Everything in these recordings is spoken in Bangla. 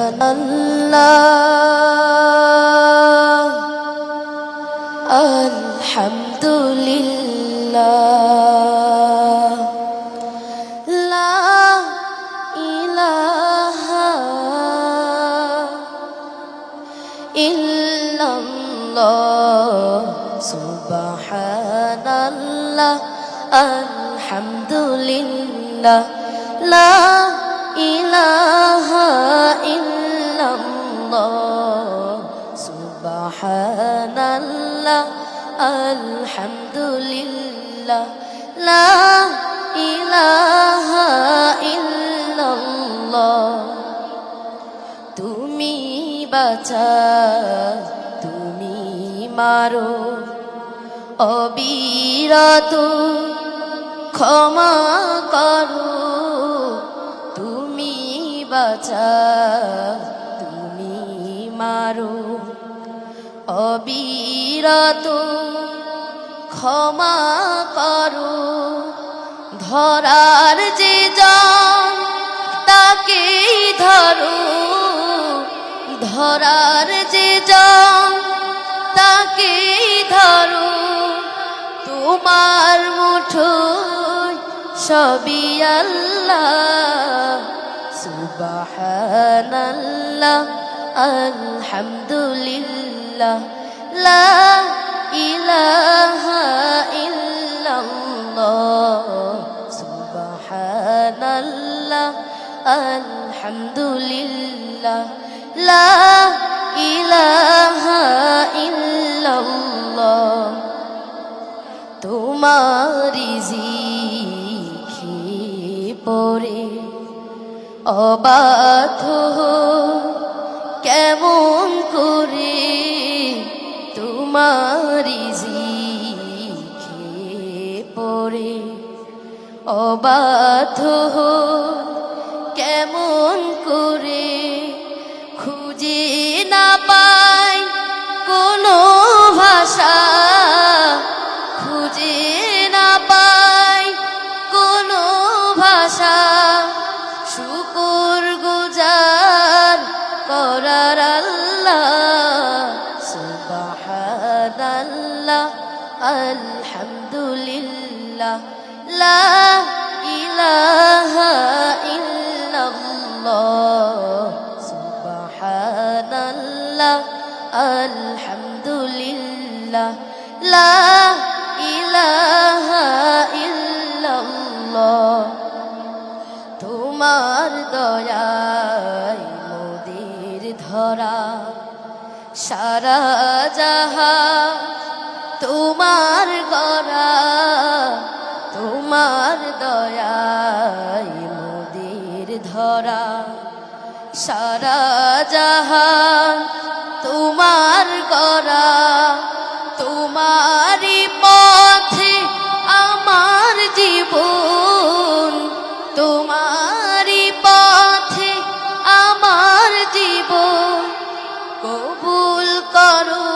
সুবহানাল্লাহ আলহামদুলিল্লাহ লা ইলাহা ইল্লাল্লাহ সুবহানাল্লাহ আলহামদুলিল্লাহ লা ইলাহা ইল্লাল্লাহ সুবহানাল্লাহ আলহামদুলিল্লাহ লা ইলাহা ইল্লাল্লাহ তুমি বাঁচাও তুমি মারো অবিরত ক্ষমা করো তুমি বাঁচাও তুমি মারো অবিরত ক্ষমা করো ধরার যে জন তাকেই ধরো ধরার যে জন তাকেই ধরো তোমার মুঠোয় সবই আল্লাহ সুবহানাল্লাহ আলহামদুলিল্লাহ লা ইলাহা ইল্লাল্লাহ সুবহানাল্লাহ আলহামদুলিল্লাহ লা ইলাহা ইল্লাল্লাহ তোমারি জিকি পরে অবাধ্য কেমন করে তোমারি জিকি পরে অবাধ্য কেমন করে খুঁজে না পাই কোনো ভাষা খুঁজে না পাই কোনো ভাষা শুকর গুজার করার আল্লাহ সুবহানাল্লাহ আলহামদুলিল্লাহ লা ইলাহা ইল্লাল্লাহ সুবহানাল্লাহ আলহামদুলিল্লাহ লা ইলাহা ইল্লাল্লাহ তোমার দয়ায় মোদের ধরা সারা জাহান তোমার গড়া তোমার দয়ায় মোদের ধরা সারা জাহান তোমার গড়া তোমারই পথে আমার জীবন তোমারই পথে আমার জীবন কবুল করো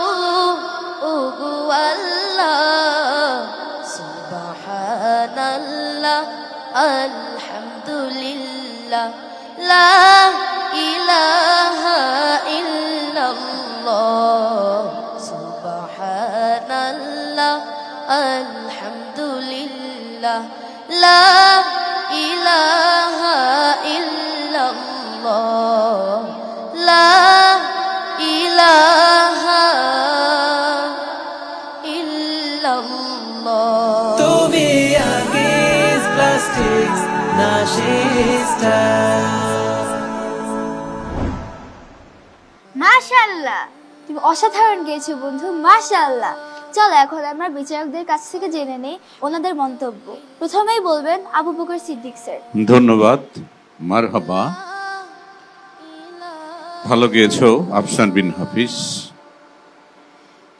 ওগো আল্লাহ সুবহানাল্লাহ আলহামদুলিল্লাহ লা ইলাহা ইল্লাল্লাহ সুবহানাল্লাহ আলহামদুলিল্লাহ লা ইলাহা ইল্লাল্লাহ লা ইলাহা ইল্লাল্লাহ তুমি against plastics নাশিস্তা মাশাআল্লাহ তুমি অসাধারণ গেয়েছো বন্ধু মাশাআল্লাহ চলো এখন আমরা বিচারকদের কাছ থেকে জেনে নেই ওনাদের মন্তব্য প্রথমেই বলবেন আবু বকর সিদ্দিক স্যার ধন্যবাদ মারহাবা ভালো গেয়েছো আফসান বিন হাফিজ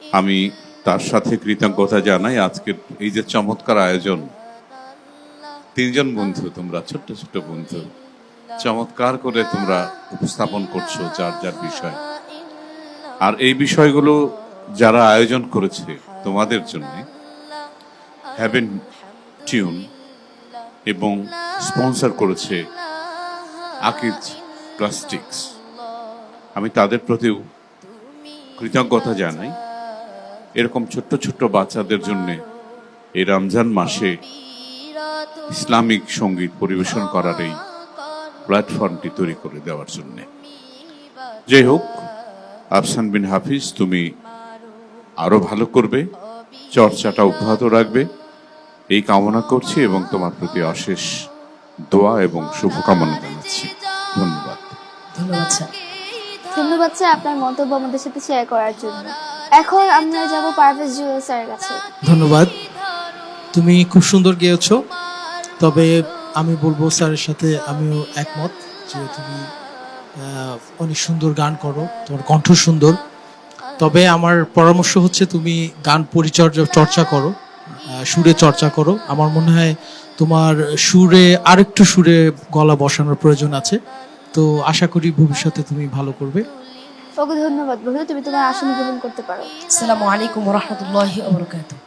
আমি তার সাথে কৃতজ্ঞতা জানাই আজকের এই যে চমৎকার আয়োজন তিনজন বন্ধু তোমরা ছোট্ট ছোট্ট বন্ধু চমৎকার করে তোমরা উপস্থাপন করছো যার যার বিষয় আর এই বিষয়গুলো যারা আয়োজন করেছে তোমাদের জন্য হ্যাভেন টিউন এবং স্পন্সর করেছে আকিজ প্লাস্টিক্স, আমি তাদের প্রতিও কৃতজ্ঞতা জানাই। এরকম ছোট্ট ছোট্ট বাচ্চাদের জন্য এই রমজান মাসে ইসলামিক সঙ্গীত পরিবেশন করার এই প্ল্যাটফর্মটি তৈরি করে দেওয়ার জন্য। যাই হোক, আফসান বিন হাফিজ, তুমি আরো ভালো করবে, চর্চাটা অব্যাহত রাখবে এই কামনা করছি এবং তোমার প্রতি অশেষ দোয়া এবং শুভকামনা জানাচ্ছি। ধন্যবাদ। ধন্যবাদ স্যার। ধন্যবাদ স্যার আপনার মন্তব্য আমাদের সাথে শেয়ার করার জন্য। এখন আমরা যাব পারভেজ জুয়েল স্যারের কাছে। ধন্যবাদ, তুমি খুব সুন্দর গেয়েছো। তবে আমি বলবো স্যারের সাথে আমিও একমত যে তুমি অনেক সুন্দর গান করো, তোমার কণ্ঠ সুন্দর। তবে আমার পরামর্শ হচ্ছে তুমি গান চর্চা করো, সুরে চর্চা করো। আমার মনে হয় তোমার আরেকটু সুরে গলা বসানোর প্রয়োজন আছে। তো আশা করি ভবিষ্যতে তুমি ভালো করবে। ওকে ধন্যবাদ বন্ধু, তুমি তোমার আসন গ্রহণ করতে পারো। আসসালামু আলাইকুম ওয়া রাহমাতুল্লাহি ওয়া বারাকাতুহু।